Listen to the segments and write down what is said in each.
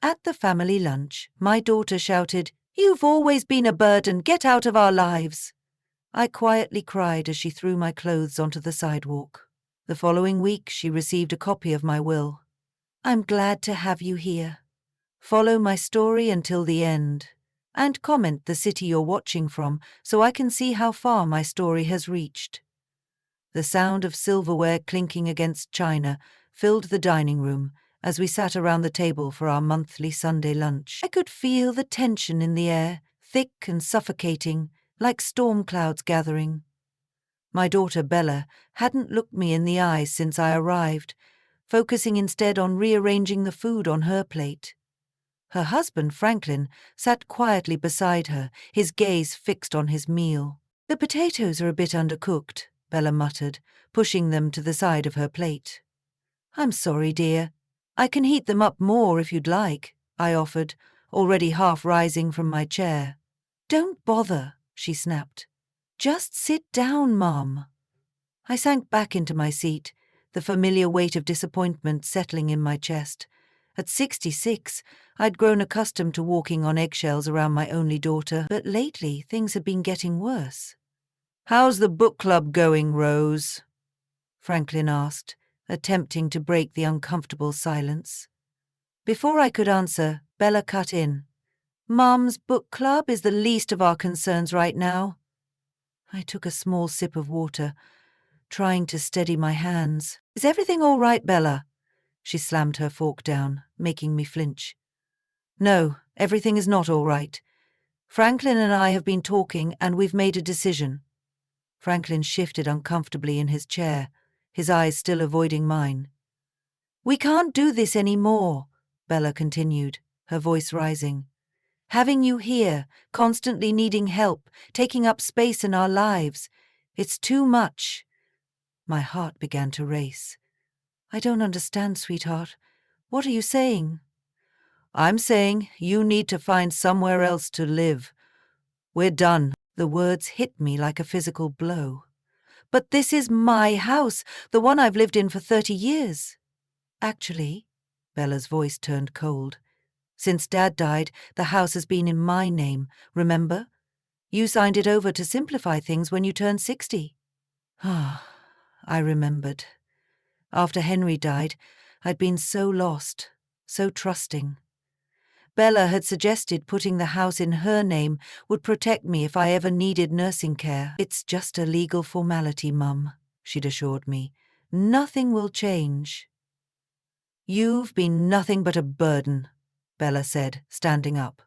At the family lunch, my daughter shouted, "You've always been a burden, get out of our lives." I quietly cried as she threw my clothes onto the sidewalk. The following week, she received a copy of my will. "I'm glad to have you here. Follow my story until the end. And comment the city you're watching from so I can see how far my story has reached." The sound of silverware clinking against china filled the dining room as we sat around the table for our monthly Sunday lunch. I could feel the tension in the air, thick and suffocating, like storm clouds gathering. My daughter Bella hadn't looked me in the eyes since I arrived, focusing instead on rearranging the food on her plate. Her husband, Franklin, sat quietly beside her, his gaze fixed on his meal. "The potatoes are a bit undercooked," Bella muttered, pushing them to the side of her plate. "I'm sorry, dear. I can heat them up more if you'd like," I offered, already half rising from my chair. "Don't bother," she snapped. "Just sit down, Mom." I sank back into my seat, the familiar weight of disappointment settling in my chest. At 66, I'd grown accustomed to walking on eggshells around my only daughter, but lately things had been getting worse. "How's the book club going, Rose?" Franklin asked, attempting to break the uncomfortable silence. Before I could answer, Bella cut in. "Mum's book club is the least of our concerns right now." I took a small sip of water, trying to steady my hands. "Is everything all right, Bella?" She slammed her fork down, making me flinch. "No, everything is not all right. Franklin and I have been talking and we've made a decision." Franklin shifted uncomfortably in his chair, his eyes still avoiding mine. "We can't do this anymore," Bella continued, her voice rising. "Having you here, constantly needing help, taking up space in our lives, it's too much." My heart began to race. "I don't understand, sweetheart. What are you saying?" "I'm saying you need to find somewhere else to live. We're done." The words hit me like a physical blow. "But this is my house, the one I've lived in for 30 years. "Actually," Bella's voice turned cold, "since Dad died, the house has been in my name, remember? You signed it over to simplify things when you turned 60. Ah, I remembered. After Henry died, I'd been so lost, so trusting. Bella had suggested putting the house in her name would protect me if I ever needed nursing care. "It's just a legal formality, Mum," she'd assured me. "Nothing will change." "You've been nothing but a burden," Bella said, standing up.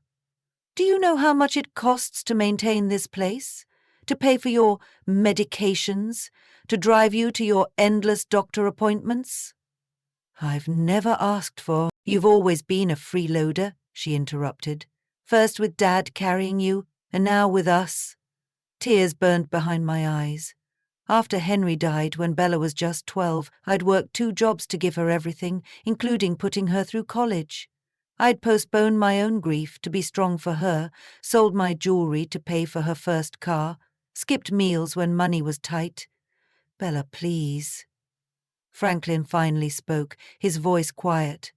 "Do you know how much it costs to maintain this place? To pay for your medications? To drive you to your endless doctor appointments?" "I've never asked for—" "You've always been a freeloader," she interrupted. "First with Dad carrying you, and now with us." Tears burned behind my eyes. After Henry died, when Bella was just 12, I'd worked 2 jobs to give her everything, including putting her through college. I'd postponed my own grief to be strong for her, sold my jewelry to pay for her first car, skipped meals when money was tight. "Bella, please." Franklin finally spoke, his voice quiet.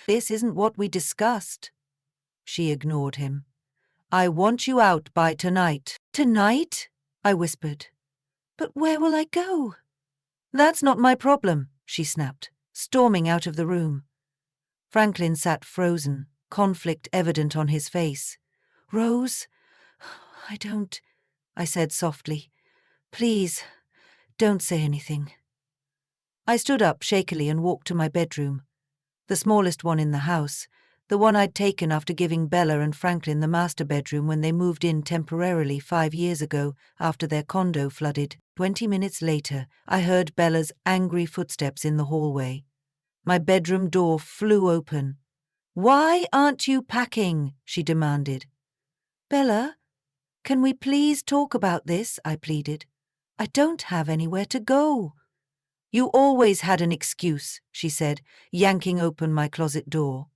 "This isn't what we discussed." She ignored him. "I want you out by tonight." "Tonight?" I whispered. "But where will I go?" "That's not my problem," she snapped, storming out of the room. Franklin sat frozen, conflict evident on his face. "Rose, I don't—" I said softly. "Please, don't say anything." I stood up shakily and walked to my bedroom, the smallest one in the house, the one I'd taken after giving Bella and Franklin the master bedroom when they moved in temporarily 5 years ago after their condo flooded. 20 minutes later, I heard Bella's angry footsteps in the hallway. My bedroom door flew open. "Why aren't you packing?" she demanded. "Bella, can we please talk about this?" I pleaded. "I don't have anywhere to go." "You always had an excuse," she said, yanking open my closet door.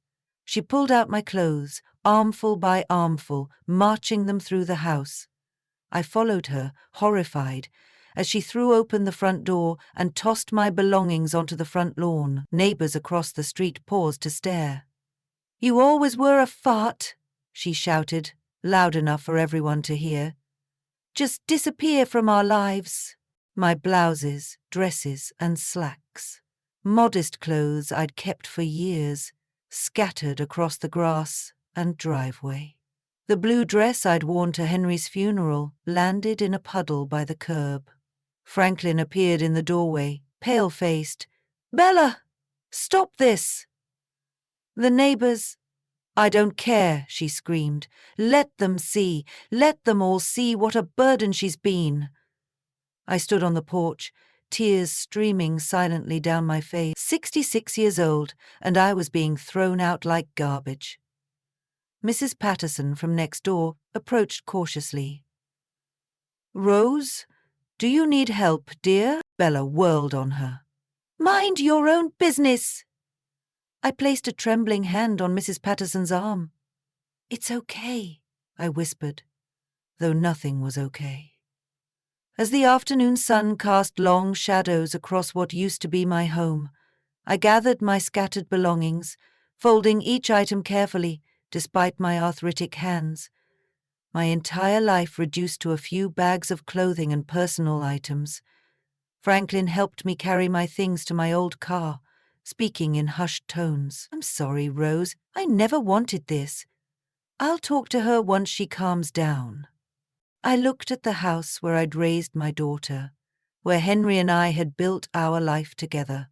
She pulled out my clothes, armful by armful, marching them through the house. I followed her, horrified, as she threw open the front door and tossed my belongings onto the front lawn. Neighbors across the street paused to stare. You always were a fart, she shouted, loud enough for everyone to hear. Just disappear from our lives. My blouses, dresses, and slacks, modest clothes I'd kept for years, scattered across the grass and driveway. The blue dress I'd worn to Henry's funeral landed in a puddle by the curb. Franklin appeared in the doorway, pale-faced. "Bella! Stop this!" The neighbors— "I don't care," she screamed. "Let them see. Let them all see what a burden she's been." I stood on the porch, tears streaming silently down my face. 66 years old, and I was being thrown out like garbage. Mrs. Patterson from next door approached cautiously. "Rose, do you need help, dear?" Bella whirled on her. "Mind your own business!" I placed a trembling hand on Mrs. Patterson's arm. "It's okay," I whispered, though nothing was okay. As the afternoon sun cast long shadows across what used to be my home, I gathered my scattered belongings, folding each item carefully, despite my arthritic hands. My entire life reduced to a few bags of clothing and personal items. Franklin helped me carry my things to my old car, speaking in hushed tones. "I'm sorry, Rose. I never wanted this. I'll talk to her once she calms down." I looked at the house where I'd raised my daughter, where Henry and I had built our life together,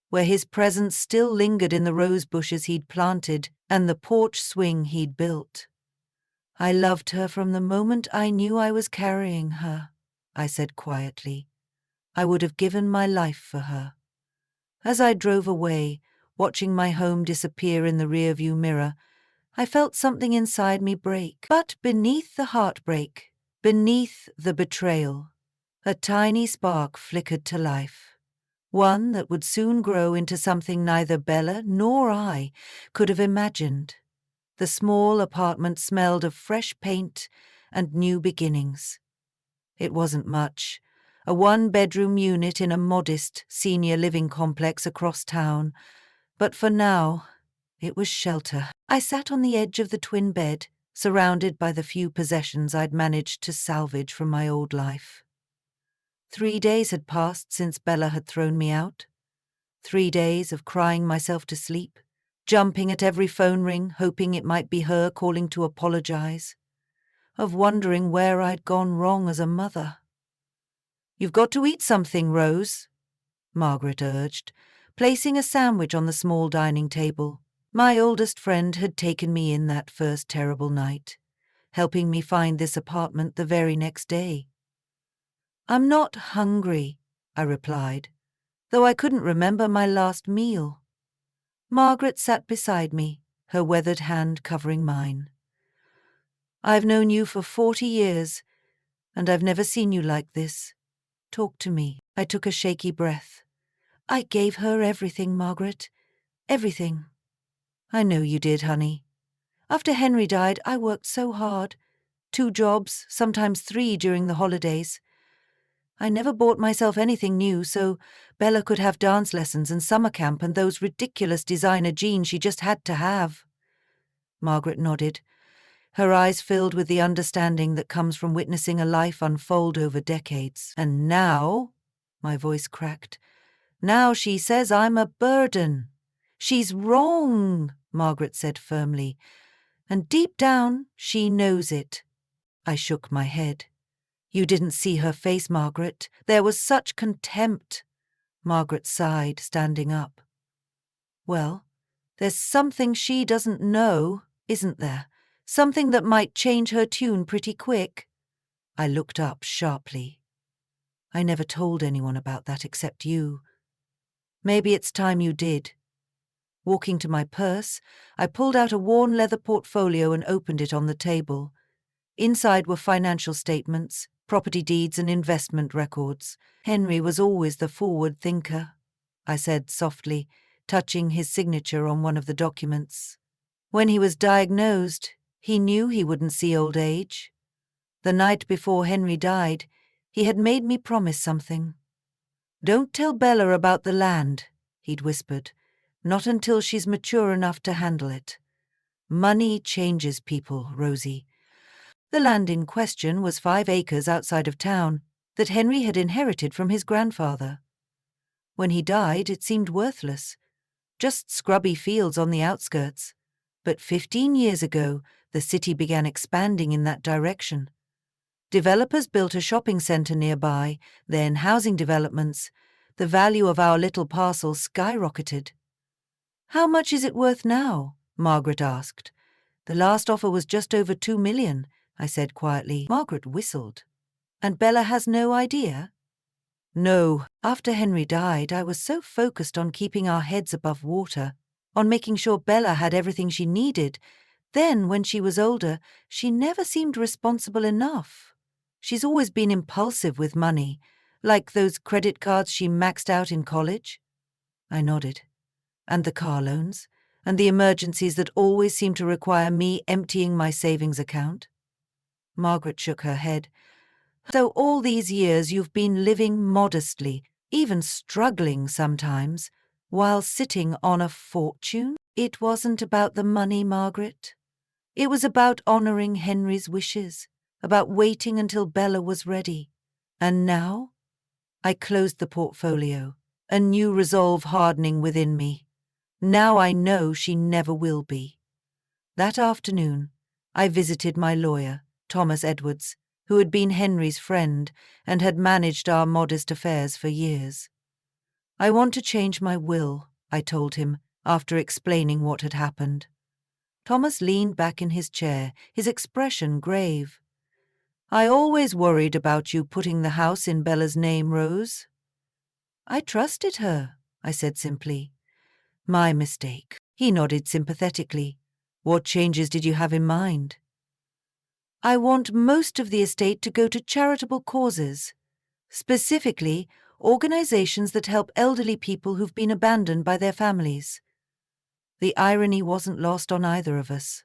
where his presence still lingered in the rose bushes he'd planted and the porch swing he'd built. "I loved her from the moment I knew I was carrying her," I said quietly. "I would have given my life for her." As I drove away, watching my home disappear in the rearview mirror, I felt something inside me break. But beneath the heartbreak, beneath the betrayal, a tiny spark flickered to life, one that would soon grow into something neither Bella nor I could have imagined. The small apartment smelled of fresh paint and new beginnings. It wasn't much, a one-bedroom unit in a modest senior living complex across town, but for now, it was shelter. I sat on the edge of the twin bed, surrounded by the few possessions I'd managed to salvage from my old life. 3 days had passed since Bella had thrown me out. 3 days of crying myself to sleep, jumping at every phone ring, hoping it might be her calling to apologize, of wondering where I'd gone wrong as a mother. "You've got to eat something, Rose," Margaret urged, placing a sandwich on the small dining table. My oldest friend had taken me in that first terrible night, helping me find this apartment the very next day. "I'm not hungry," I replied, though I couldn't remember my last meal. Margaret sat beside me, her weathered hand covering mine. "I've known you for 40 years, and I've never seen you like this. Talk to me." I took a shaky breath. "I gave her everything, Margaret. Everything." "I know you did, honey. After Henry died, I worked so hard. 2 jobs, sometimes 3 during the holidays. I never bought myself anything new, so Bella could have dance lessons and summer camp and those ridiculous designer jeans she just had to have." Margaret nodded, her eyes filled with the understanding that comes from witnessing a life unfold over decades. "And now," my voice cracked, "now she says I'm a burden." "She's wrong," Margaret said firmly, "and deep down she knows it." I shook my head. "You didn't see her face, Margaret. There was such contempt." Margaret sighed, standing up. "Well, there's something she doesn't know, isn't there? Something that might change her tune pretty quick." I looked up sharply. "I never told anyone about that except you. Maybe it's time you did." Walking to my purse, I pulled out a worn leather portfolio and opened it on the table. Inside were financial statements, property deeds and investment records. "Henry was always the forward thinker," I said softly, touching his signature on one of the documents. "When he was diagnosed, he knew he wouldn't see old age. The night before Henry died, he had made me promise something. 'Don't tell Bella about the land,' he'd whispered, 'not until she's mature enough to handle it. Money changes people, Rosie. The land in question was 5 acres outside of town that Henry had inherited from his grandfather. When he died, it seemed worthless, just scrubby fields on the outskirts. But 15 years ago, the city began expanding in that direction. Developers built a shopping center nearby, then housing developments. The value of our little parcel skyrocketed. "How much is it worth now?" Margaret asked. "The last offer was just over 2 million, I said quietly. Margaret whistled. "And Bella has no idea?" "No. After Henry died, I was so focused on keeping our heads above water, on making sure Bella had everything she needed. Then, when she was older, she never seemed responsible enough. She's always been impulsive with money, like those credit cards she maxed out in college." I nodded. "And the car loans, and the emergencies that always seem to require me emptying my savings account." Margaret shook her head. "So all these years you've been living modestly, even struggling sometimes, while sitting on a fortune? It wasn't about the money, Margaret. It was about honoring Henry's wishes, about waiting until Bella was ready. And now?" I closed the portfolio, a new resolve hardening within me. Now I know she never will be. That afternoon, I visited my lawyer, Thomas Edwards, who had been Henry's friend and had managed our modest affairs for years. "I want to change my will," I told him, after explaining what had happened. Thomas leaned back in his chair, his expression grave. "I always worried about you putting the house in Bella's name, Rose." "I trusted her," I said simply. "My mistake." He nodded sympathetically. "What changes did you have in mind?" "I want most of the estate to go to charitable causes, specifically organizations that help elderly people who've been abandoned by their families." The irony wasn't lost on either of us.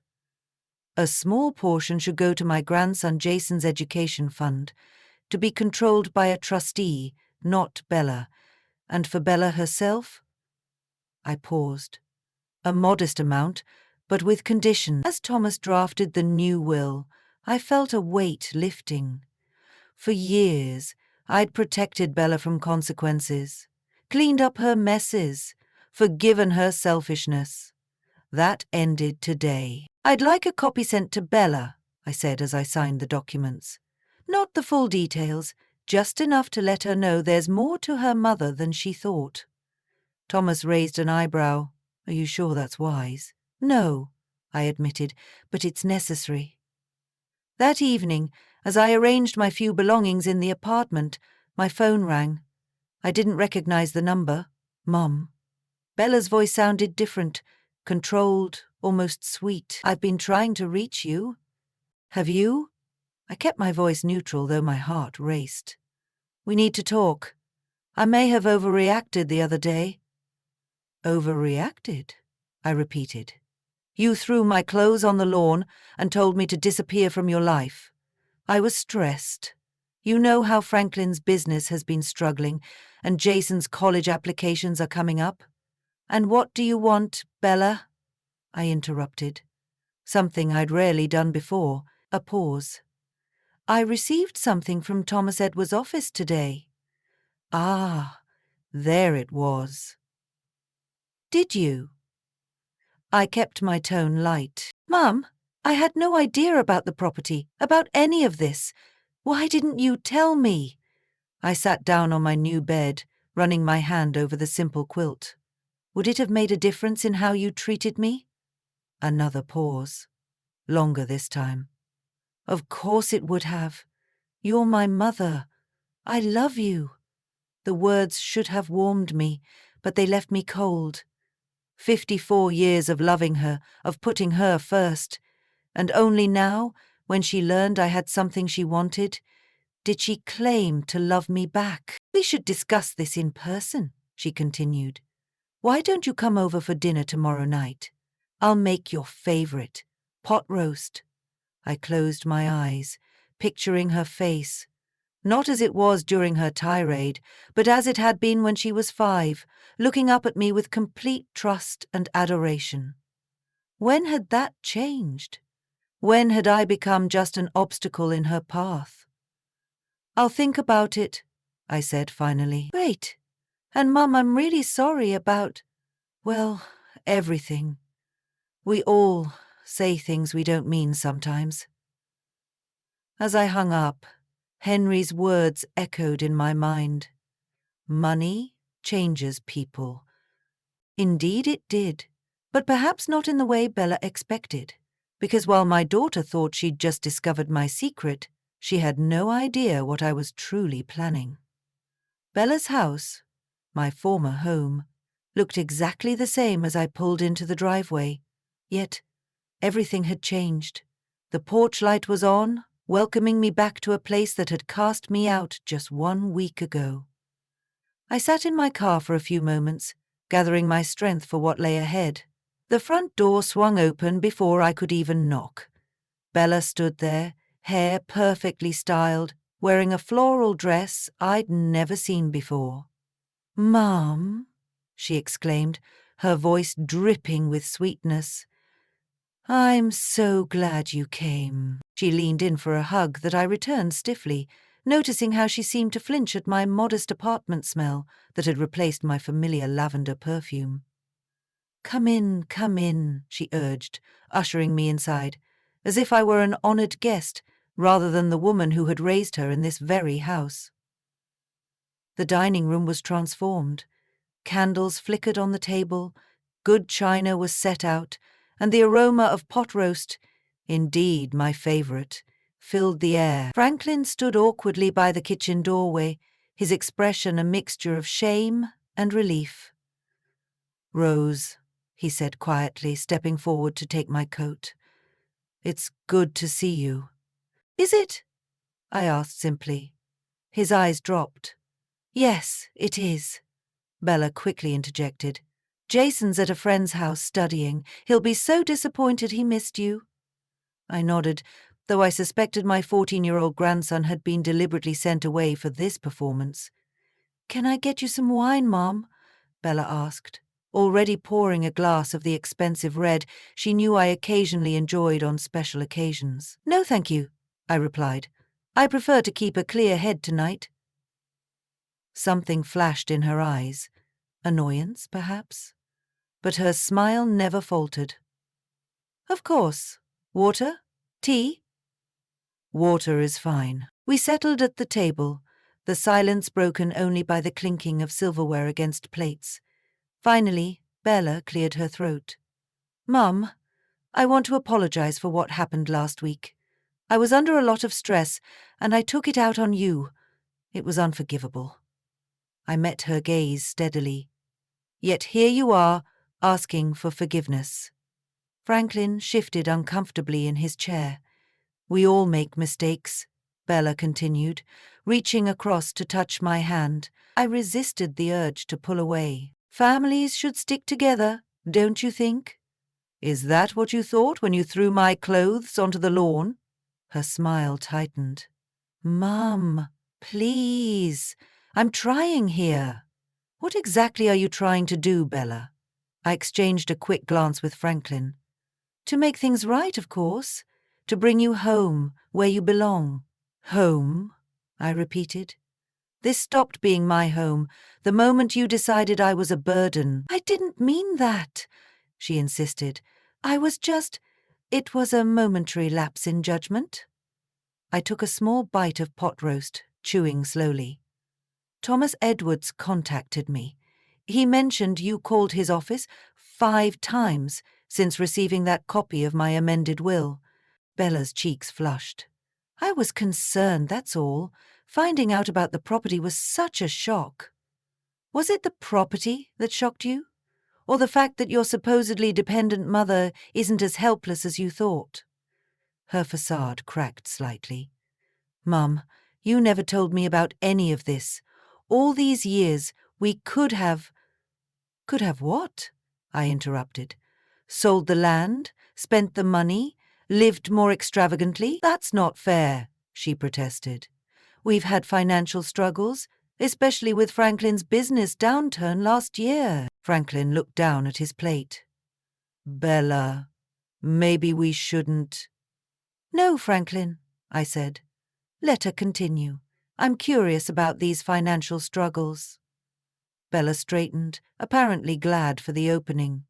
"A small portion should go to my grandson Jason's education fund, to be controlled by a trustee, not Bella. And for Bella herself?" I paused. "A modest amount, but with conditions." As Thomas drafted the new will, I felt a weight lifting. For years, I'd protected Bella from consequences, cleaned up her messes, forgiven her selfishness. That ended today. "I'd like a copy sent to Bella," I said as I signed the documents. "Not the full details, just enough to let her know there's more to her mother than she thought." Thomas raised an eyebrow. "Are you sure that's wise?" "No," I admitted, "but it's necessary." That evening, as I arranged my few belongings in the apartment, my phone rang. I didn't recognize the number. Mum. Bella's voice sounded different, controlled, almost sweet. "I've been trying to reach you." "Have you?" I kept my voice neutral, though my heart raced. "We need to talk. I may have overreacted the other day." "Overreacted?" I repeated. "You threw my clothes on the lawn and told me to disappear from your life. I was stressed. You know how Franklin's business has been struggling, and Jason's college applications are coming up. And what do you want, Bella?" I interrupted. Something I'd rarely done before, a pause. "I received something from Thomas Edwards' office today." Ah, there it was. "Did you?" I kept my tone light. "Mum, I had no idea about the property, about any of this. Why didn't you tell me?" I sat down on my new bed, running my hand over the simple quilt. "Would it have made a difference in how you treated me?" Another pause. Longer this time. "Of course it would have. You're my mother. I love you." The words should have warmed me, but they left me cold. 54 years of loving her, of putting her first. And only now, when she learned I had something she wanted, did she claim to love me back. "We should discuss this in person," she continued. "Why don't you come over for dinner tomorrow night? I'll make your favorite, pot roast." I closed my eyes, picturing her face, not as it was during her tirade, but as it had been when she was 5, looking up at me with complete trust and adoration. When had that changed? When had I become just an obstacle in her path? "I'll think about it," I said finally. "Wait. And Mum, I'm really sorry about, well, everything. We all say things we don't mean sometimes." As I hung up, Henry's words echoed in my mind. Money changes people. Indeed it did, but perhaps not in the way Bella expected, because while my daughter thought she'd just discovered my secret, she had no idea what I was truly planning. Bella's house, my former home, looked exactly the same as I pulled into the driveway, yet everything had changed. The porch light was on, welcoming me back to a place that had cast me out just 1 week ago. I sat in my car for a few moments, gathering my strength for what lay ahead. The front door swung open before I could even knock. Bella stood there, hair perfectly styled, wearing a floral dress I'd never seen before. "Mom," she exclaimed, her voice dripping with sweetness. "I'm so glad you came." She leaned in for a hug that I returned stiffly, noticing how she seemed to flinch at my modest apartment smell that had replaced my familiar lavender perfume. Come in," she urged, ushering me inside, as if I were an honored guest rather than the woman who had raised her in this very house. The dining room was transformed. Candles flickered on the table, good china was set out, and the aroma of pot roast, indeed my favorite, filled the air. Franklin stood awkwardly by the kitchen doorway, his expression a mixture of shame and relief. "Rose," he said quietly, stepping forward to take my coat. "It's good to see you." "Is it?" I asked simply. His eyes dropped. "Yes, it is," Bella quickly interjected. "Jason's at a friend's house studying. He'll be so disappointed he missed you." I nodded, though I suspected my 14-year-old grandson had been deliberately sent away for this performance. "Can I get you some wine, Mom?" Bella asked, already pouring a glass of the expensive red she knew I occasionally enjoyed on special occasions. "No, thank you," I replied. "I prefer to keep a clear head tonight." Something flashed in her eyes. Annoyance, perhaps? But her smile never faltered. "Of course. Water? Tea?" "Water is fine." We settled at the table, the silence broken only by the clinking of silverware against plates. Finally, Bella cleared her throat. "Mum, I want to apologize for what happened last week. I was under a lot of stress, and I took it out on you. It was unforgivable." I met her gaze steadily. "Yet here you are, asking for forgiveness." Franklin shifted uncomfortably in his chair. "We all make mistakes," Bella continued, reaching across to touch my hand. I resisted the urge to pull away. "Families should stick together, don't you think?" "Is that what you thought when you threw my clothes onto the lawn?" Her smile tightened. "Mum, please. I'm trying here." "What exactly are you trying to do, Bella?" I exchanged a quick glance with Franklin. "To make things right, of course. To bring you home, where you belong." "Home?" I repeated. "This stopped being my home the moment you decided I was a burden." "I didn't mean that," she insisted. It was a momentary lapse in judgment." I took a small bite of pot roast, chewing slowly. "Thomas Edwards contacted me. He mentioned you called his office 5 times since receiving that copy of my amended will." Bella's cheeks flushed. "I was concerned, that's all. Finding out about the property was such a shock." "Was it the property that shocked you? Or the fact that your supposedly dependent mother isn't as helpless as you thought?" Her facade cracked slightly. "Mum, you never told me about any of this. All these years, we could have—" "Could have what?" I interrupted. "Sold the land, spent the money, lived more extravagantly?" "That's not fair," she protested. "We've had financial struggles, especially with Franklin's business downturn last year." Franklin looked down at his plate. "Bella." Maybe we shouldn't. No, Franklin, I said. Let her continue. I'm curious about these financial struggles. Bella straightened, apparently glad for the opening.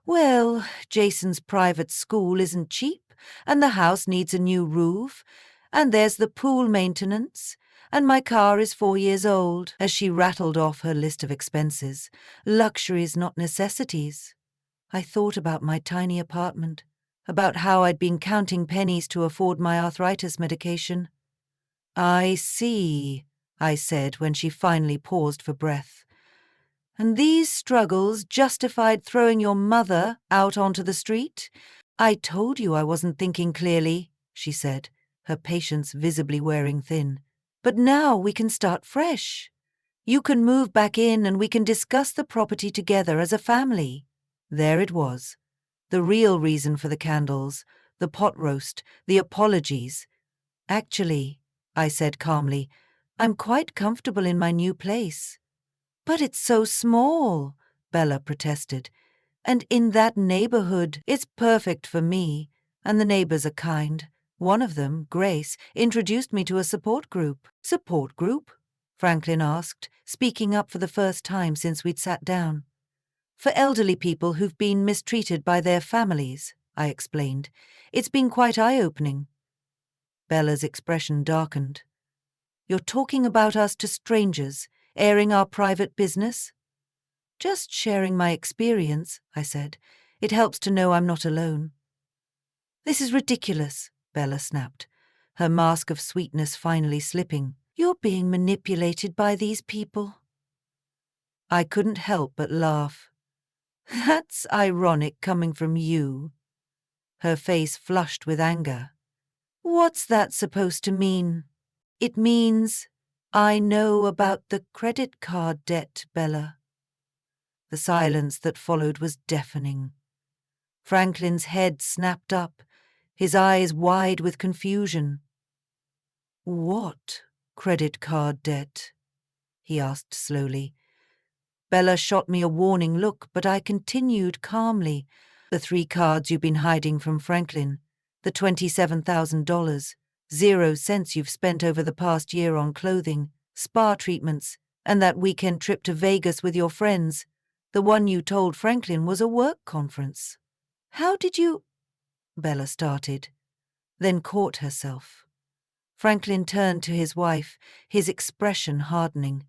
Well, Jason's private school isn't cheap, and the house needs a new roof, and there's the pool maintenance, and my car is 4 years old, as she rattled off her list of expenses. Luxuries, not necessities. I thought about my tiny apartment, about how I'd been counting pennies to afford my arthritis medication. I see, I said when she finally paused for breath. And these struggles justified throwing your mother out onto the street? I told you I wasn't thinking clearly, she said, her patience visibly wearing thin. But now we can start fresh. You can move back in and we can discuss the property together as a family. There it was. The real reason for the candles, the pot roast, the apologies. Actually, I said calmly, I'm quite comfortable in my new place. But it's so small, Bella protested. And in that neighborhood, it's perfect for me. And the neighbors are kind. One of them, Grace, introduced me to a support group. Support group? Franklin asked, speaking up for the first time since we'd sat down. For elderly people who've been mistreated by their families, I explained. It's been quite eye-opening. Bella's expression darkened. You're talking about us to strangers, airing our private business? Just sharing my experience, I said. It helps to know I'm not alone. This is ridiculous, Bella snapped, her mask of sweetness finally slipping. You're being manipulated by these people. I couldn't help but laugh. That's ironic coming from you. Her face flushed with anger. What's that supposed to mean? It means I know about the credit card debt, Bella. The silence that followed was deafening. Franklin's head snapped up, his eyes wide with confusion. What credit card debt? He asked slowly. Bella shot me a warning look, but I continued calmly. The 3 cards you've been hiding from Franklin, the $27,000, 0 cents you've spent over the past year on clothing, spa treatments, and that weekend trip to Vegas with your friends. The one you told Franklin was a work conference. How did you... Bella started, then caught herself. Franklin turned to his wife, his expression hardening.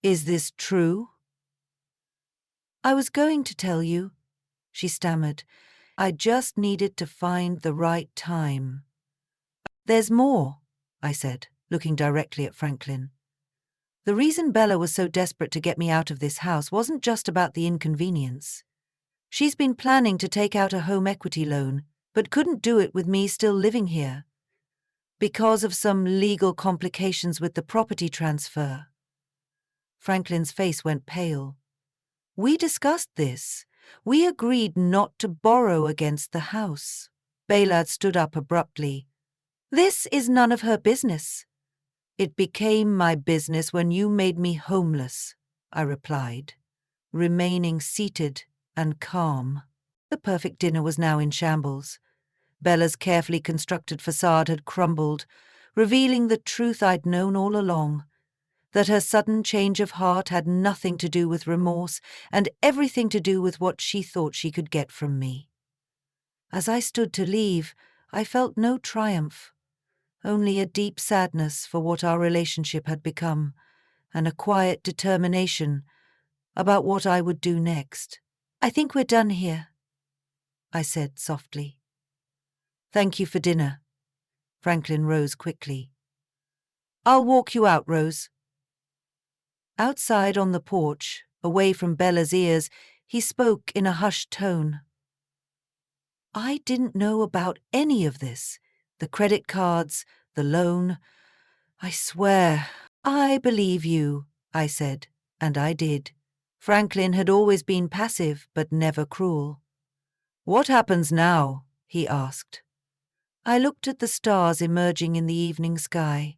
Is this true? I was going to tell you, she stammered. I just needed to find the right time. There's more, I said, looking directly at Franklin. The reason Bella was so desperate to get me out of this house wasn't just about the inconvenience. She's been planning to take out a home equity loan, but couldn't do it with me still living here. Because of some legal complications with the property transfer. Franklin's face went pale. We discussed this. We agreed not to borrow against the house. Baylard stood up abruptly. This is none of her business. It became my business when you made me homeless, I replied, remaining seated and calm. The perfect dinner was now in shambles. Bella's carefully constructed facade had crumbled, revealing the truth I'd known all along, that her sudden change of heart had nothing to do with remorse and everything to do with what she thought she could get from me. As I stood to leave, I felt no triumph, only a deep sadness for what our relationship had become, and a quiet determination about what I would do next. I think we're done here, I said softly. Thank you for dinner. Franklin rose quickly. I'll walk you out, Rose. Outside on the porch, away from Bella's ears, he spoke in a hushed tone. I didn't know about any of this. The credit cards, the loan. I swear, I believe you, I said, and I did. Franklin had always been passive, but never cruel. What happens now? He asked. I looked at the stars emerging in the evening sky,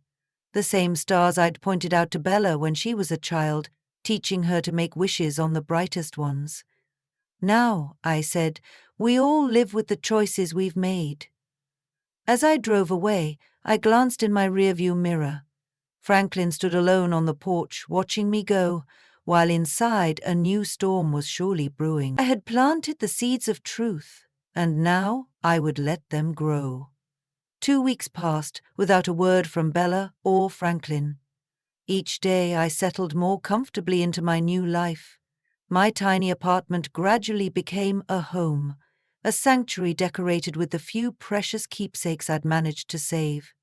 the same stars I'd pointed out to Bella when she was a child, teaching her to make wishes on the brightest ones. Now, I said, We all live with the choices we've made. As I drove away, I glanced in my rearview mirror. Franklin stood alone on the porch, watching me go, while inside a new storm was surely brewing. I had planted the seeds of truth, and now I would let them grow. 2 weeks passed without a word from Bella or Franklin. Each day I settled more comfortably into my new life. My tiny apartment gradually became a home, a sanctuary decorated with the few precious keepsakes I'd managed to save.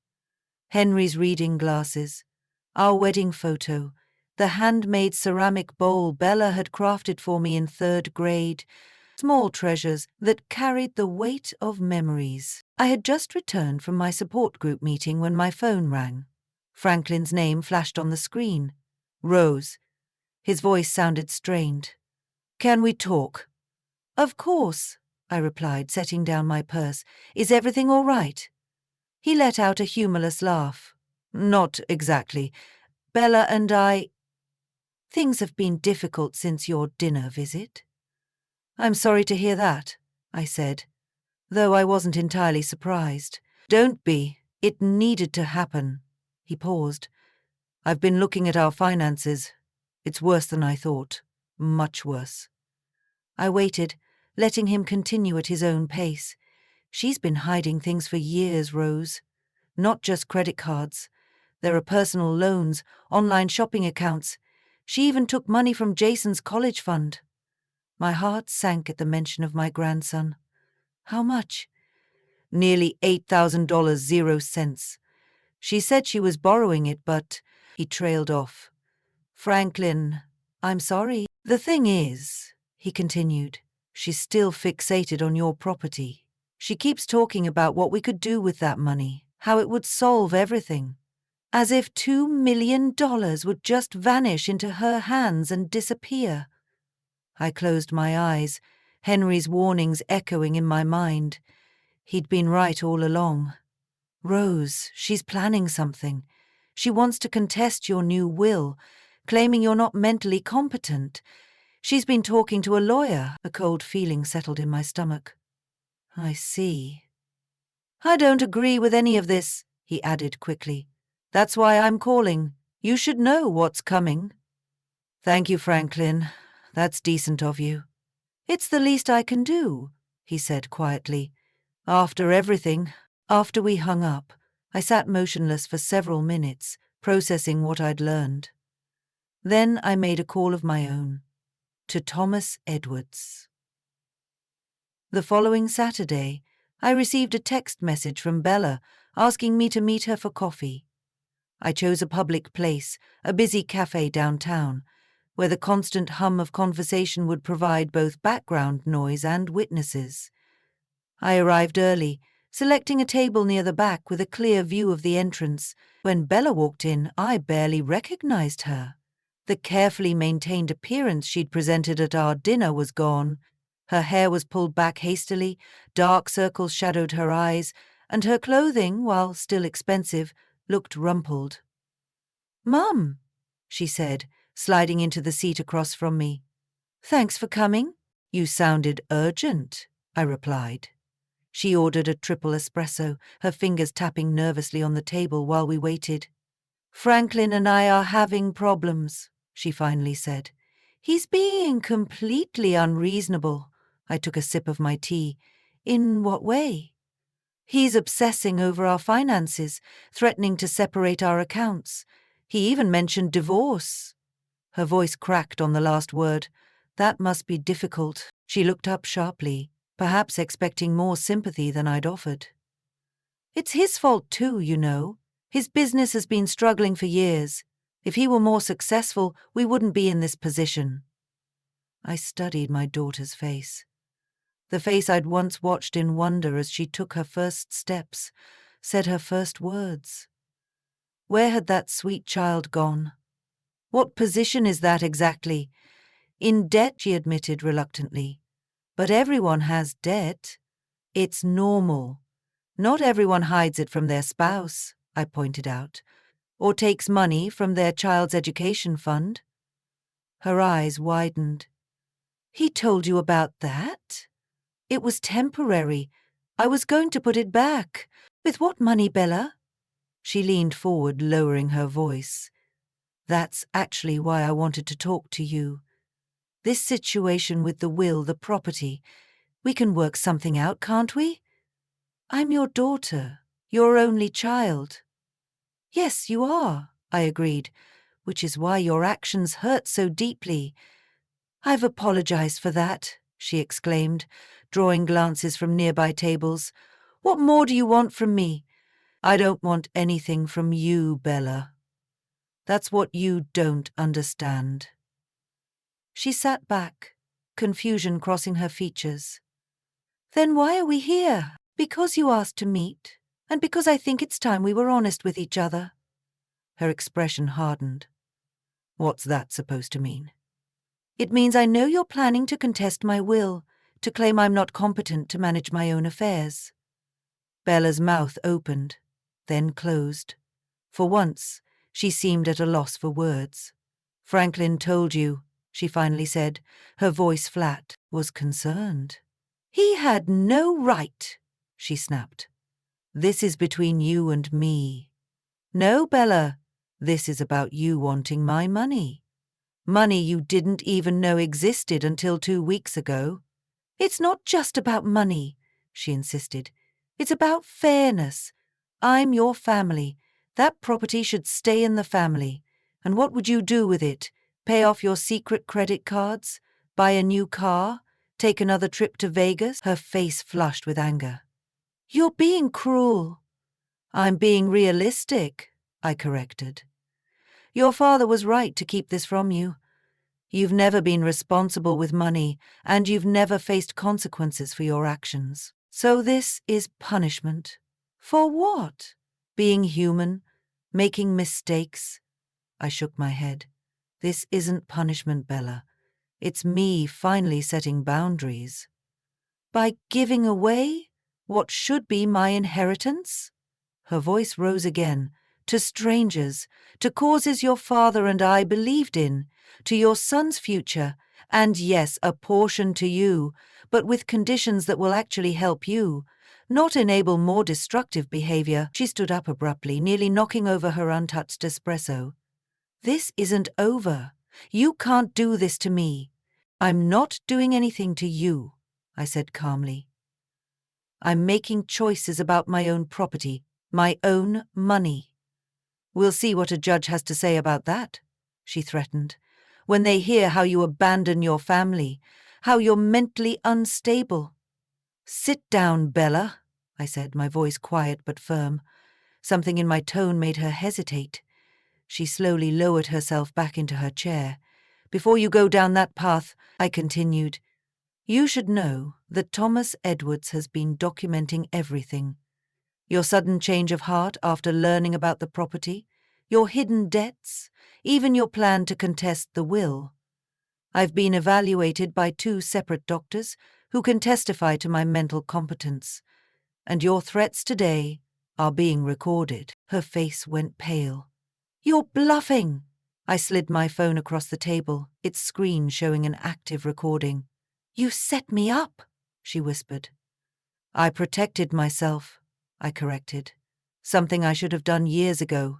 Henry's reading glasses, our wedding photo, the handmade ceramic bowl Bella had crafted for me in 3rd grade, small treasures that carried the weight of memories. I had just returned from my support group meeting when my phone rang. Franklin's name flashed on the screen. Rose. His voice sounded strained. "Can we talk?" "Of course," I replied, setting down my purse. "Is everything all right?" He let out a humorless laugh. "Not exactly. Bella and I— Things have been difficult since your dinner visit." "I'm sorry to hear that," I said, though I wasn't entirely surprised. "Don't be. It needed to happen." He paused. "I've been looking at our finances. It's worse than I thought. Much worse." I waited, letting him continue at his own pace. "She's been hiding things for years, Rose. Not just credit cards. There are personal loans, online shopping accounts. She even took money from Jason's college fund." My heart sank at the mention of my grandson. "How much?" "Nearly $8,000, 0 cents. She said she was borrowing it, but—" He trailed off. "Franklin, I'm sorry. The thing is," he continued, "she's still fixated on your property. She keeps talking about what we could do with that money, how it would solve everything. As if $2 million would just vanish into her hands and disappear." I closed my eyes, Henry's warnings echoing in my mind. He'd been right all along. "Rose, she's planning something. She wants to contest your new will, claiming you're not mentally competent. She's been talking to a lawyer." A cold feeling settled in my stomach. "I see." "I don't agree with any of this," he added quickly. "That's why I'm calling. You should know what's coming." "Thank you, Franklin. That's decent of you." "It's the least I can do," he said quietly. "After everything." After we hung up, I sat motionless for several minutes, processing what I'd learned. Then I made a call of my own, to Thomas Edwards. The following Saturday, I received a text message from Bella asking me to meet her for coffee. I chose a public place, a busy cafe downtown, where the constant hum of conversation would provide both background noise and witnesses. I arrived early, selecting a table near the back with a clear view of the entrance. When Bella walked in, I barely recognized her. The carefully maintained appearance she'd presented at our dinner was gone. Her hair was pulled back hastily, dark circles shadowed her eyes, and her clothing, while still expensive, looked rumpled. "Mum," she said, sliding into the seat across from me. "Thanks for coming." "You sounded urgent," I replied. She ordered a triple espresso, her fingers tapping nervously on the table while we waited. "Franklin and I are having problems," she finally said. "He's being completely unreasonable." I took a sip of my tea. "In what way?" "He's obsessing over our finances, threatening to separate our accounts. He even mentioned divorce." Her voice cracked on the last word. "That must be difficult." She looked up sharply, perhaps expecting more sympathy than I'd offered. "It's his fault too, you know. His business has been struggling for years. If he were more successful, we wouldn't be in this position." I studied my daughter's face. The face I'd once watched in wonder as she took her first steps, said her first words. Where had that sweet child gone? "What position is that exactly?" "In debt," she admitted reluctantly. "But everyone has debt. It's normal. Not everyone hides it from their spouse," I pointed out, "or takes money from their child's education fund." Her eyes widened. "He told you about that?" It was temporary. I was going to put it back. With what money, Bella? She leaned forward, lowering her voice. That's actually why I wanted to talk to you. This situation with the will, the property, we can work something out, can't we? I'm your daughter, your only child. Yes, you are, I agreed, which is why your actions hurt so deeply. I've apologized for that, she exclaimed, drawing glances from nearby tables. What more do you want from me? I don't want anything from you, Bella. That's what you don't understand. She sat back, confusion crossing her features. Then why are we here? Because you asked to meet, and because I think it's time we were honest with each other. Her expression hardened. What's that supposed to mean? It means I know you're planning to contest my will, to claim I'm not competent to manage my own affairs. Bella's mouth opened, then closed. For once, she seemed at a loss for words. Franklin told you, she finally said, her voice flat, was concerned. He had no right, she snapped. This is between you and me. No, Bella, this is about you wanting my money. Money you didn't even know existed until 2 weeks ago. It's not just about money, she insisted. It's about fairness. I'm your family. That property should stay in the family. And what would you do with it? Pay off your secret credit cards? Buy a new car? Take another trip to Vegas? Her face flushed with anger. You're being cruel. I'm being realistic, I corrected. Your father was right to keep this from you. You've never been responsible with money, and you've never faced consequences for your actions. So this is punishment. For what? Being human? Making mistakes? I shook my head. This isn't punishment, Bella. It's me finally setting boundaries. By giving away what should be my inheritance? Her voice rose again. To strangers, to causes your father and I believed in, to your son's future, and yes, a portion to you, but with conditions that will actually help you, not enable more destructive behavior. She stood up abruptly, nearly knocking over her untouched espresso. This isn't over. You can't do this to me. I'm not doing anything to you, I said calmly. I'm making choices about my own property, my own money. We'll see what a judge has to say about that, she threatened. When they hear how you abandon your family, how you're mentally unstable. Sit down, Bella, I said, my voice quiet but firm. Something in my tone made her hesitate. She slowly lowered herself back into her chair. Before you go down that path, I continued, you should know that Thomas Edwards has been documenting everything. Your sudden change of heart after learning about the property, your hidden debts, even your plan to contest the will. I've been evaluated by 2 separate doctors who can testify to my mental competence, and your threats today are being recorded. Her face went pale. You're bluffing! I slid my phone across the table, its screen showing an active recording. You set me up, she whispered. I protected myself, I corrected. Something I should have done years ago.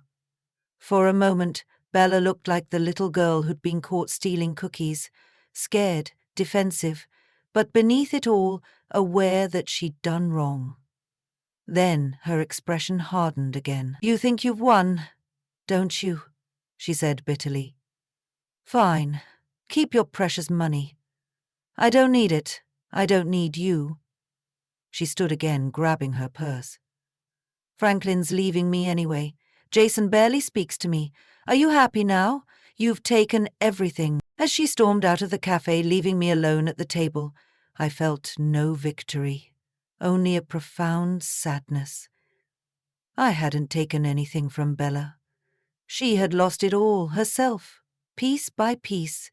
For a moment, Bella looked like the little girl who'd been caught stealing cookies, scared, defensive, but beneath it all, aware that she'd done wrong. Then her expression hardened again. You think you've won, don't you? She said bitterly. Fine. Keep your precious money. I don't need it. I don't need you. She stood again, grabbing her purse. Franklin's leaving me anyway. Jason barely speaks to me. Are you happy now? You've taken everything. As she stormed out of the cafe, leaving me alone at the table, I felt no victory, only a profound sadness. I hadn't taken anything from Bella. She had lost it all herself, piece by piece,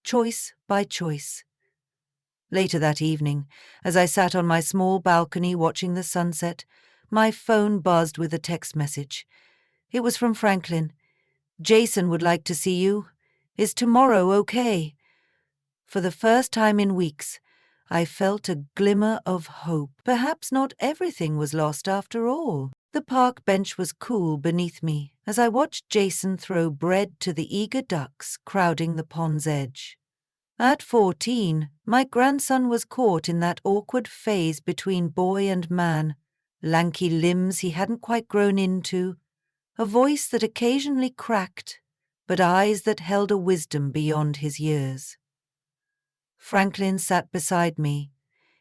choice by choice. Later that evening, as I sat on my small balcony watching the sunset, my phone buzzed with a text message. It was from Franklin. Jason would like to see you. Is tomorrow okay? For the first time in weeks, I felt a glimmer of hope. Perhaps not everything was lost after all. The park bench was cool beneath me as I watched Jason throw bread to the eager ducks crowding the pond's edge. At 14, my grandson was caught in that awkward phase between boy and man, lanky limbs he hadn't quite grown into, a voice that occasionally cracked, but eyes that held a wisdom beyond his years. Franklin sat beside me,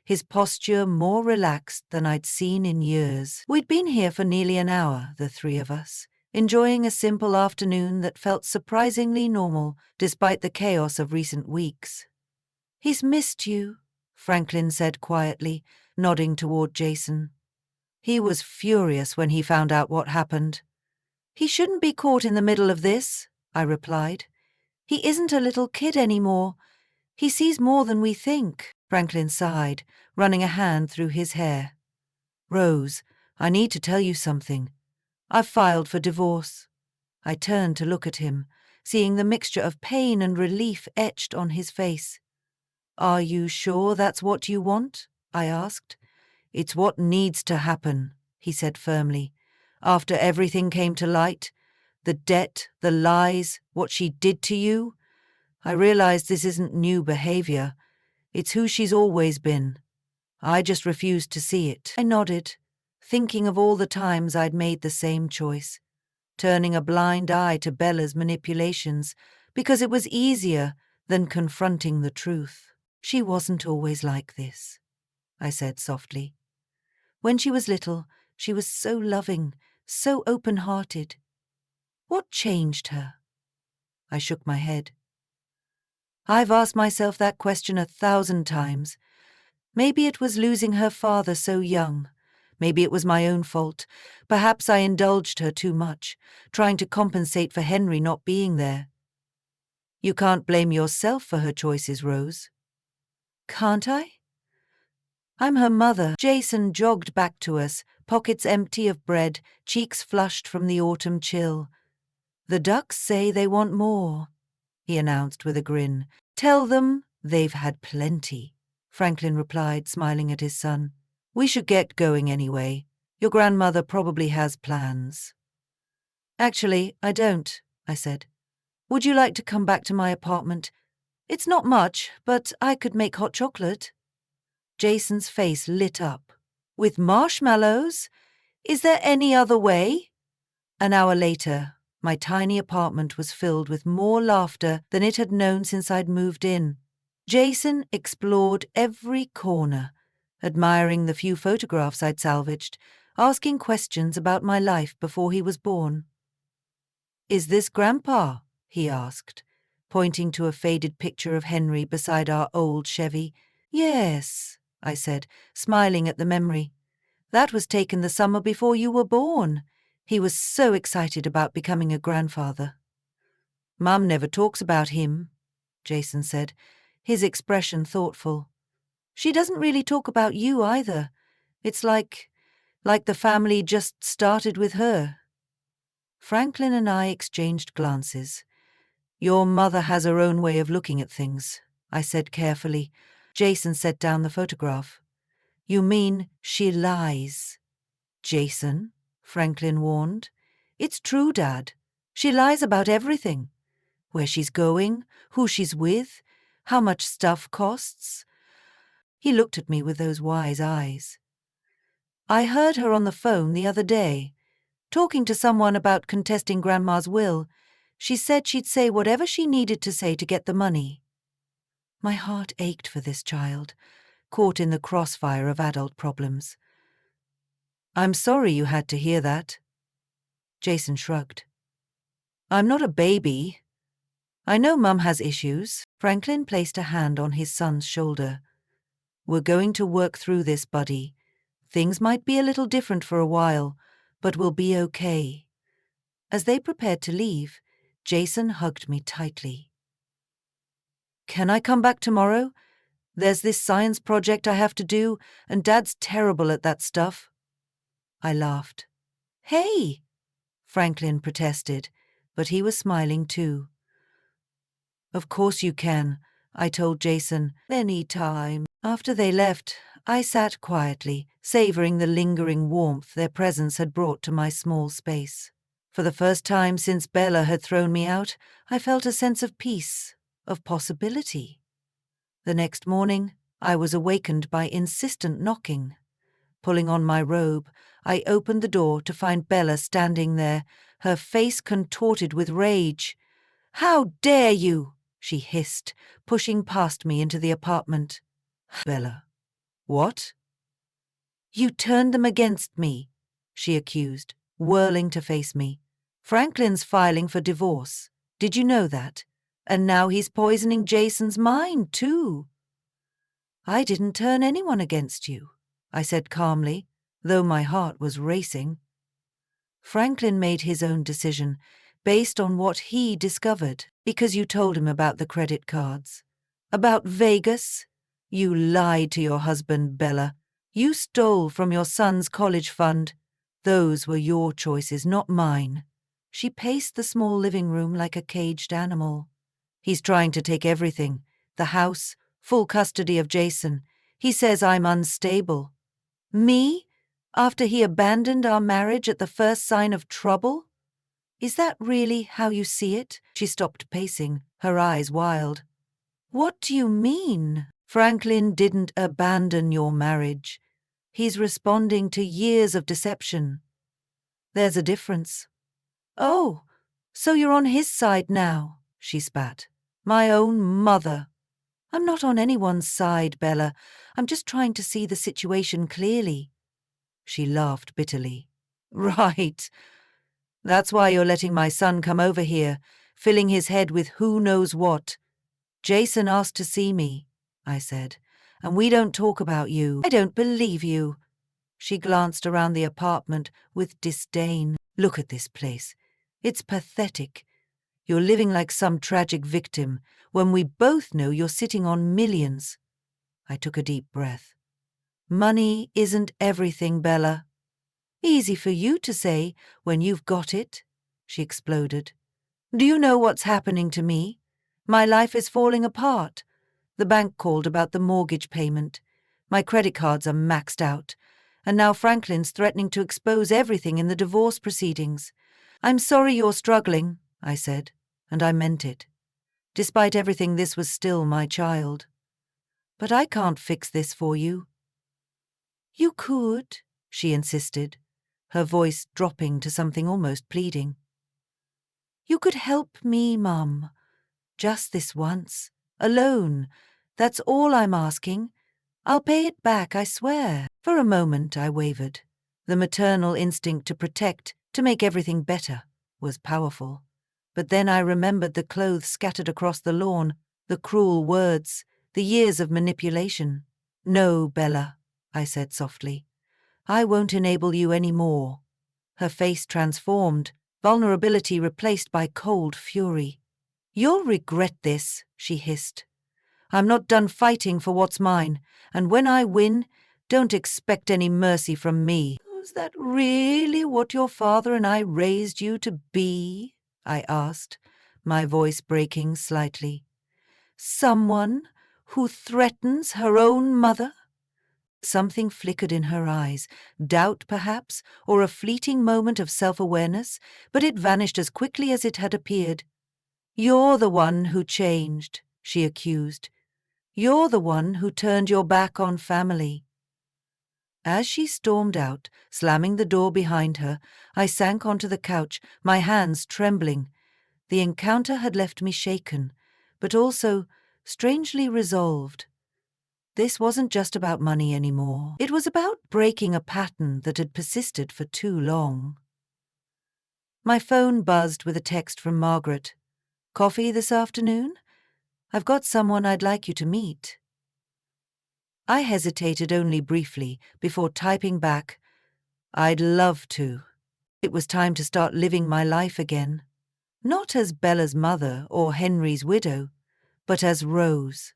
his posture more relaxed than I'd seen in years. We'd been here for nearly an hour, the three of us, enjoying a simple afternoon that felt surprisingly normal despite the chaos of recent weeks. "He's missed you," Franklin said quietly, nodding toward Jason. He was furious when he found out what happened. "He shouldn't be caught in the middle of this," I replied. "He isn't a little kid anymore. He sees more than we think." Franklin sighed, running a hand through his hair. "Rose, I need to tell you something. I've filed for divorce." I turned to look at him, seeing the mixture of pain and relief etched on his face. "Are you sure that's what you want?" I asked. "It's what needs to happen," he said firmly. "After everything came to light, the debt, the lies, what she did to you, I realized this isn't new behavior. It's who she's always been. I just refused to see it." I nodded, thinking of all the times I'd made the same choice, turning a blind eye to Bella's manipulations because it was easier than confronting the truth. "She wasn't always like this," I said softly. "When she was little, she was so loving, so open-hearted. What changed her?" I shook my head. I've asked myself that question 1,000 times. Maybe it was losing her father so young. Maybe it was my own fault. Perhaps I indulged her too much, trying to compensate for Henry not being there. "You can't blame yourself for her choices, Rose." "Can't I?" "I'm her mother." Jason jogged back to us, pockets empty of bread, cheeks flushed from the autumn chill. "The ducks say they want more," he announced with a grin. "Tell them they've had plenty," Franklin replied, smiling at his son. "We should get going anyway. Your grandmother probably has plans." "Actually, I don't," I said. "Would you like to come back to my apartment? It's not much, but I could make hot chocolate." Jason's face lit up. "With marshmallows? Is there any other way?" An hour later, my tiny apartment was filled with more laughter than it had known since I'd moved in. Jason explored every corner, admiring the few photographs I'd salvaged, asking questions about my life before he was born. "Is this Grandpa?" he asked, pointing to a faded picture of Henry beside our old Chevy. "Yes," I said, smiling at the memory. "That was taken the summer before you were born." He was so excited about becoming a grandfather. "Mum never talks about him," Jason said, his expression thoughtful. "She doesn't really talk about you either. It's like the family just started with her." Franklin and I exchanged glances. "Your mother has her own way of looking at things," I said carefully. Jason set down the photograph. "You mean she lies?" "Jason," Franklin warned. "It's true, Dad. She lies about everything. Where she's going, who she's with, how much stuff costs." He looked at me with those wise eyes. "I heard her on the phone the other day, talking to someone about contesting Grandma's will. She said she'd say whatever she needed to say to get the money." My heart ached for this child, caught in the crossfire of adult problems. "I'm sorry you had to hear that." Jason shrugged. "I'm not a baby. I know Mum has issues." Franklin placed a hand on his son's shoulder. "We're going to work through this, buddy. Things might be a little different for a while, but we'll be okay." As they prepared to leave, Jason hugged me tightly. "Can I come back tomorrow? There's this science project I have to do, and Dad's terrible at that stuff." I laughed. "Hey!" Franklin protested, but he was smiling too. "Of course you can," I told Jason. "Any time." After they left, I sat quietly, savoring the lingering warmth their presence had brought to my small space. For the first time since Bella had thrown me out, I felt a sense of peace, of possibility. The next morning, I was awakened by insistent knocking. Pulling on my robe, I opened the door to find Bella standing there, her face contorted with rage. "How dare you!" she hissed, pushing past me into the apartment. "Bella, what?" "You turned them against me," she accused, whirling to face me. "Franklin's filing for divorce. Did you know that? And now he's poisoning Jason's mind, too." "I didn't turn anyone against you," I said calmly, though my heart was racing. "Franklin made his own decision, based on what he discovered, because you told him about the credit cards. About Vegas? You lied to your husband, Bella. You stole from your son's college fund. Those were your choices, not mine." She paced the small living room like a caged animal. "He's trying to take everything. The house, full custody of Jason. He says I'm unstable." "Me? After he abandoned our marriage at the first sign of trouble? Is that really how you see it?" She stopped pacing, her eyes wild. "What do you mean? Franklin didn't abandon your marriage. He's responding to years of deception. There's a difference." "Oh, so you're on his side now," she spat. "My own mother." "I'm not on anyone's side, Bella. I'm just trying to see the situation clearly." She laughed bitterly. "Right. That's why you're letting my son come over here, filling his head with who knows what." "Jason asked to see me," I said, "and we don't talk about you." "I don't believe you." She glanced around the apartment with disdain. "Look at this place. It's pathetic. You're living like some tragic victim, when we both know you're sitting on millions." I took a deep breath. "Money isn't everything, Bella." "Easy for you to say when you've got it," she exploded. "Do you know what's happening to me? My life is falling apart. The bank called about the mortgage payment. My credit cards are maxed out. And now Franklin's threatening to expose everything in the divorce proceedings. I'm sorry you're struggling," I said, and I meant it. Despite everything, this was still my child. "But I can't fix this for you." "You could," she insisted, her voice dropping to something almost pleading. "You could help me, Mum. Just this once. Alone. That's all I'm asking. I'll pay it back, I swear." For a moment I wavered. The maternal instinct to protect, to make everything better, was powerful. But then I remembered the clothes scattered across the lawn, the cruel words, the years of manipulation. "No, Bella," I said softly. "I won't enable you any more." Her face transformed, vulnerability replaced by cold fury. "You'll regret this," she hissed. "I'm not done fighting for what's mine, and when I win, don't expect any mercy from me." "Was that really what your father and I raised you to be?" I asked, my voice breaking slightly. "Someone who threatens her own mother?" Something flickered in her eyes, doubt perhaps, or a fleeting moment of self-awareness, but it vanished as quickly as it had appeared. "You're the one who changed," she accused. "You're the one who turned your back on family." As she stormed out, slamming the door behind her, I sank onto the couch, my hands trembling. The encounter had left me shaken, but also strangely resolved. This wasn't just about money anymore. It was about breaking a pattern that had persisted for too long. My phone buzzed with a text from Margaret. "Coffee this afternoon? I've got someone I'd like you to meet." I hesitated only briefly before typing back, "I'd love to." It was time to start living my life again. Not as Bella's mother or Henry's widow, but as Rose.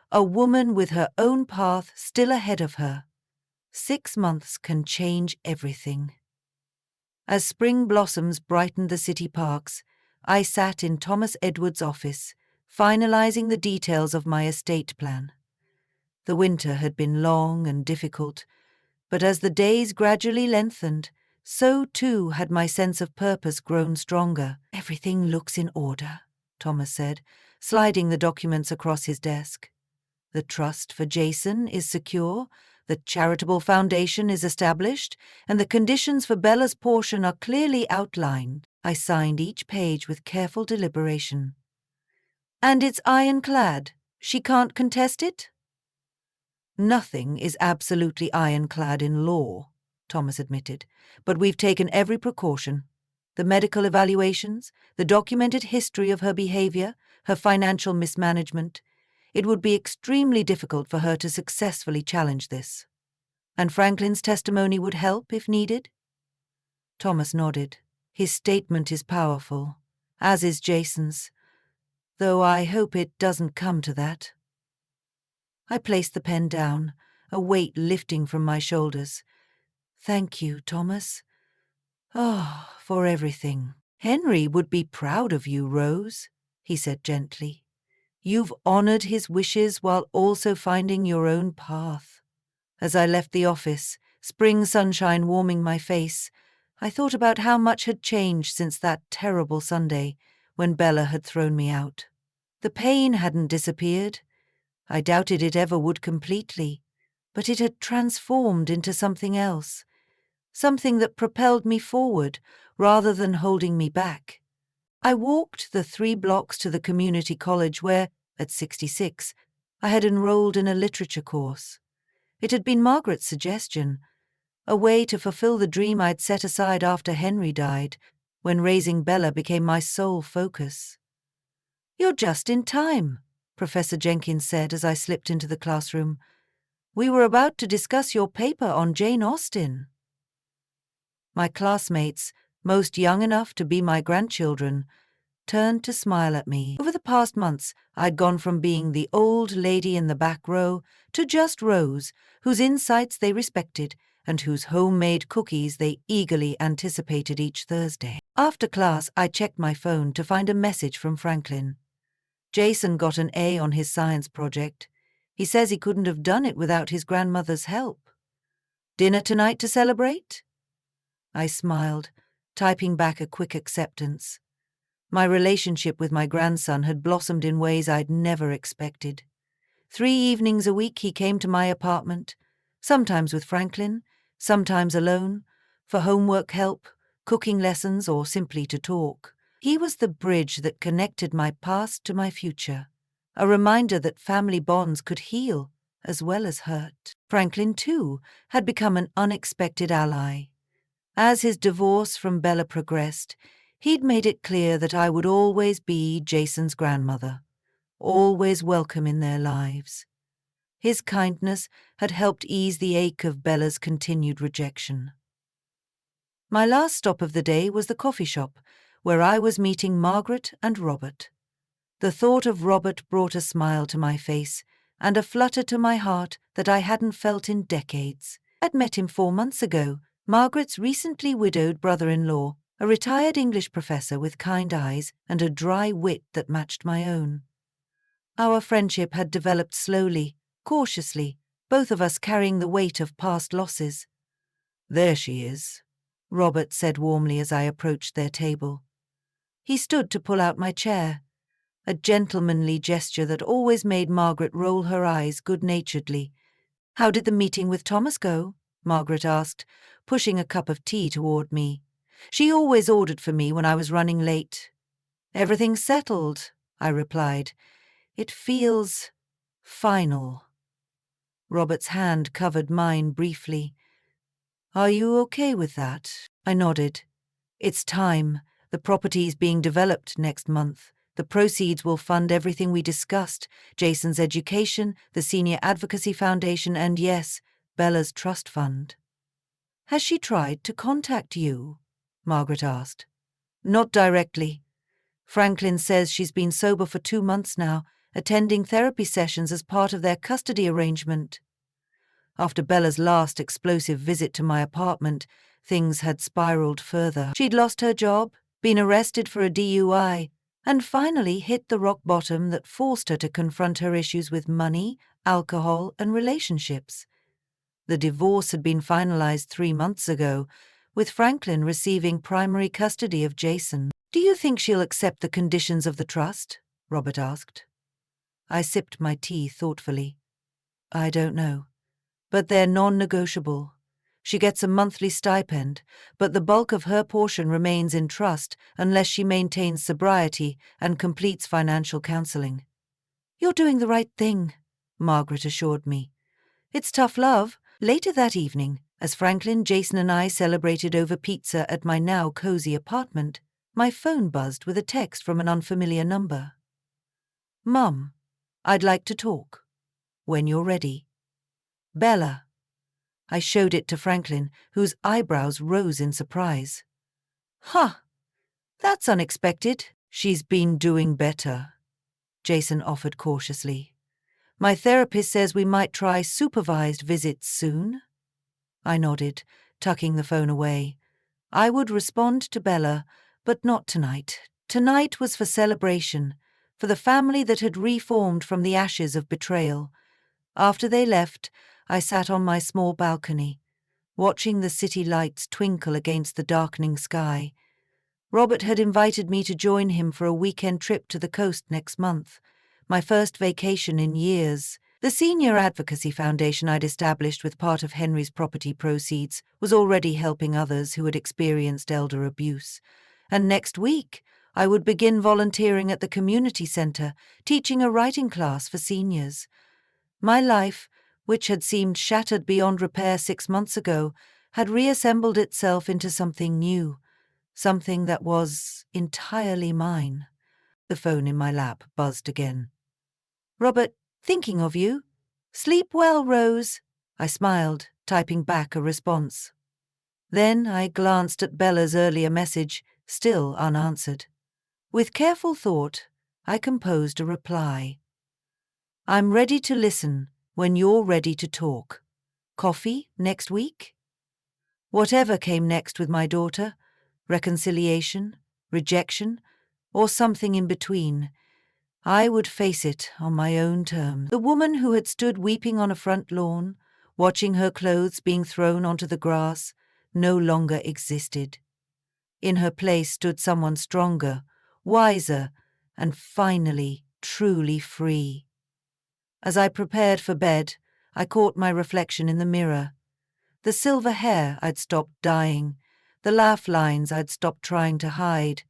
A woman with her own path still ahead of her. 6 months can change everything. As spring blossoms brightened the city parks, I sat in Thomas Edwards' office, finalizing the details of my estate plan. The winter had been long and difficult, but as the days gradually lengthened, so too had my sense of purpose grown stronger. "Everything looks in order," Thomas said, sliding the documents across his desk. "The trust for Jason is secure, the charitable foundation is established, and the conditions for Bella's portion are clearly outlined." I signed each page with careful deliberation. "And it's ironclad? She can't contest it?" "Nothing is absolutely ironclad in law," Thomas admitted, "but we've taken every precaution. The medical evaluations, the documented history of her behavior, her financial mismanagement. It would be extremely difficult for her to successfully challenge this. And Franklin's testimony would help if needed?" Thomas nodded. "His statement is powerful, as is Jason's, though I hope it doesn't come to that." I placed the pen down, a weight lifting from my shoulders. "Thank you, Thomas. For everything." "Henry would be proud of you, Rose," he said gently. "You've honored his wishes while also finding your own path." As I left the office, spring sunshine warming my face, I thought about how much had changed since that terrible Sunday when Bella had thrown me out. The pain hadn't disappeared. I doubted it ever would completely, but it had transformed into something else, something that propelled me forward rather than holding me back. I walked the 3 blocks to the community college where, at 66, I had enrolled in a literature course. It had been Margaret's suggestion, a way to fulfill the dream I'd set aside after Henry died, when raising Bella became my sole focus. "You're just in time," Professor Jenkins said as I slipped into the classroom. "We were about to discuss your paper on Jane Austen." My classmates, most young enough to be my grandchildren, turned to smile at me. Over the past months, I'd gone from being the old lady in the back row to just Rose, whose insights they respected and whose homemade cookies they eagerly anticipated each Thursday. After class, I checked my phone to find a message from Franklin. Jason got an A on his science project. He says he couldn't have done it without his grandmother's help. "Dinner tonight to celebrate?" I smiled, typing back a quick acceptance. My relationship with my grandson had blossomed in ways I'd never expected. 3 evenings a week he came to my apartment, sometimes with Franklin, sometimes alone, for homework help, cooking lessons, or simply to talk. He was the bridge that connected my past to my future, a reminder that family bonds could heal as well as hurt. Franklin, too, had become an unexpected ally. As his divorce from Bella progressed, he'd made it clear that I would always be Jason's grandmother, always welcome in their lives. His kindness had helped ease the ache of Bella's continued rejection. My last stop of the day was the coffee shop, where I was meeting Margaret and Robert. The thought of Robert brought a smile to my face and a flutter to my heart that I hadn't felt in decades. I'd met him 4 months ago, Margaret's recently widowed brother-in-law, a retired English professor with kind eyes and a dry wit that matched my own. Our friendship had developed slowly, cautiously, both of us carrying the weight of past losses. "There she is," Robert said warmly as I approached their table. He stood to pull out my chair, a gentlemanly gesture that always made Margaret roll her eyes good-naturedly. "How did the meeting with Thomas go?" Margaret asked, pushing a cup of tea toward me. She always ordered for me when I was running late. "Everything's settled," I replied. "It feels final." Robert's hand covered mine briefly. "Are you okay with that?" I nodded. "It's time. The property's being developed next month. The proceeds will fund everything we discussed, Jason's education, the Senior Advocacy Foundation, and yes, Bella's trust fund." "Has she tried to contact you?" Margaret asked. "Not directly. Franklin says she's been sober for 2 months now, attending therapy sessions as part of their custody arrangement. After Bella's last explosive visit to my apartment, things had spiraled further. She'd lost her job, been arrested for a DUI, and finally hit the rock bottom that forced her to confront her issues with money, alcohol, and relationships. The divorce had been finalized 3 months ago, with Franklin receiving primary custody of Jason. "Do you think she'll accept the conditions of the trust?" Robert asked. I sipped my tea thoughtfully. "I don't know. But they're non-negotiable. She gets a monthly stipend, but the bulk of her portion remains in trust unless she maintains sobriety and completes financial counseling." "You're doing the right thing," Margaret assured me. "It's tough love." Later that evening, as Franklin, Jason, and I celebrated over pizza at my now cozy apartment, my phone buzzed with a text from an unfamiliar number. "Mum, I'd like to talk. When you're ready. Bella." I showed it to Franklin, whose eyebrows rose in surprise. "Huh, that's unexpected." "She's been doing better," Jason offered cautiously. "My therapist says we might try supervised visits soon." I nodded, tucking the phone away. I would respond to Bella, but not tonight. Tonight was for celebration, for the family that had reformed from the ashes of betrayal. After they left, I sat on my small balcony, watching the city lights twinkle against the darkening sky. Robert had invited me to join him for a weekend trip to the coast next month, my first vacation in years. The Senior Advocacy Foundation I'd established with part of Henry's property proceeds was already helping others who had experienced elder abuse. And next week, I would begin volunteering at the community center, teaching a writing class for seniors. My life, which had seemed shattered beyond repair 6 months ago, had reassembled itself into something new, something that was entirely mine. The phone in my lap buzzed again. "Robert, thinking of you. Sleep well, Rose." I smiled, typing back a response. Then I glanced at Bella's earlier message, still unanswered. With careful thought, I composed a reply. "I'm ready to listen when you're ready to talk. Coffee next week?" Whatever came next with my daughter, reconciliation, rejection, or something in between, I would face it on my own terms. The woman who had stood weeping on a front lawn, watching her clothes being thrown onto the grass, no longer existed. In her place stood someone stronger, wiser, and finally truly free. As I prepared for bed, I caught my reflection in the mirror. The silver hair I'd stopped dyeing, the laugh lines I'd stopped trying to hide,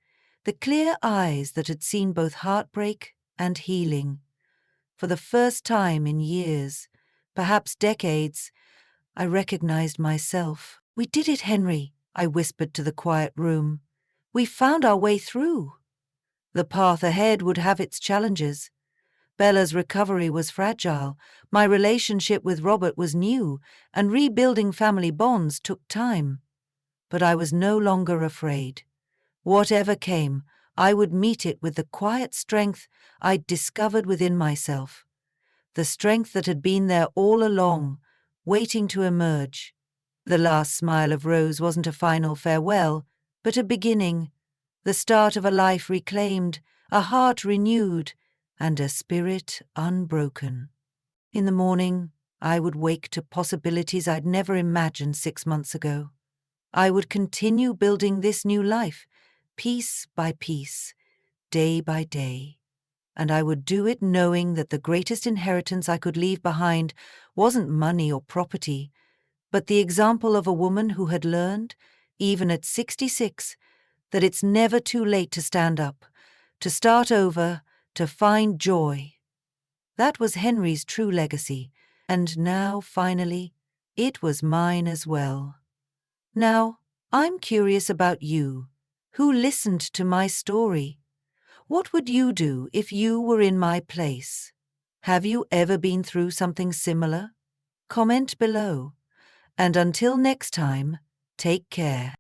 the clear eyes that had seen both heartbreak and healing. For the first time in years, perhaps decades, I recognized myself. "We did it, Henry," I whispered to the quiet room. "We found our way through." The path ahead would have its challenges. Bella's recovery was fragile, my relationship with Robert was new, and rebuilding family bonds took time. But I was no longer afraid. Whatever came, I would meet it with the quiet strength I'd discovered within myself. The strength that had been there all along, waiting to emerge. The last smile of Rose wasn't a final farewell, but a beginning, the start of a life reclaimed, a heart renewed, and a spirit unbroken. In the morning, I would wake to possibilities I'd never imagined 6 months ago. I would continue building this new life, piece by piece, day by day. And I would do it knowing that the greatest inheritance I could leave behind wasn't money or property, but the example of a woman who had learned, even at 66, that it's never too late to stand up, to start over, to find joy. That was Henry's true legacy, and now, finally, it was mine as well. Now, I'm curious about you, who listened to my story. What would you do if you were in my place? Have you ever been through something similar? Comment below. And until next time, take care.